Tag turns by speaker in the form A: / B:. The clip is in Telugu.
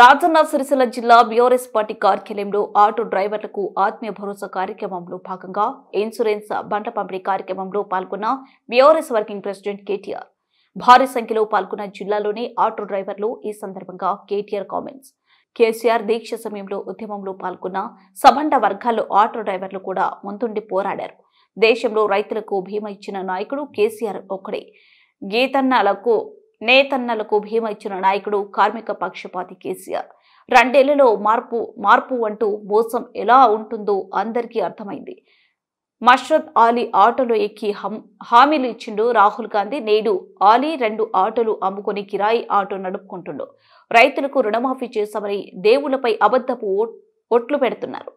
A: రాజన్న సిరిసిల్ల జిల్లా బీఆర్ఎస్ పార్టీ కార్యాలయంలో ఆటో డ్రైవర్లకు ఆత్మీయ భరోసా కార్యక్రమంలో భాగంగా ఇన్సూరెన్స్ బండ్ల పంపిణీ కార్యక్రమంలో పాల్గొన్న బీఆర్ఎస్ వర్కింగ్ ప్రెసిడెంట్ కేటీఆర్. భారీ సంఖ్యలో పాల్గొన్న జిల్లాలోని ఆటో డ్రైవర్లు. ఈ సందర్భంగా కేటీఆర్ కామెంట్స్. కేసీఆర్ దీక్ష సమయంలో ఉద్యమంలో పాల్గొన్న సబండ వర్గాల్లో ఆటో డ్రైవర్లు కూడా ముందుండి పోరాడారు. దేశంలో రైతులకు భీమా ఇచ్చిన నాయకుడు కేసీఆర్ ఒక్కడే. నేతన్నలకు భీమా ఇచ్చిన నాయకుడు కార్మిక పక్షపాతి కేసీఆర్. రెండేళ్లలో మార్పు అంటూ మోసం ఎలా ఉంటుందో అందరికీ అర్థమైంది. మష్రద్ ఆలీ ఆటోలో ఎక్కి హామీలు ఇచ్చిండు రాహుల్ గాంధీ. నేడు ఆలీ 2 ఆటోలు అమ్ముకొని కిరాయి ఆటో నడుపుకుంటుండు. రైతులకు రుణమాఫీ చేశామని దేవుళ్లపై అబద్ధపు ఒట్లు పెడుతున్నారు.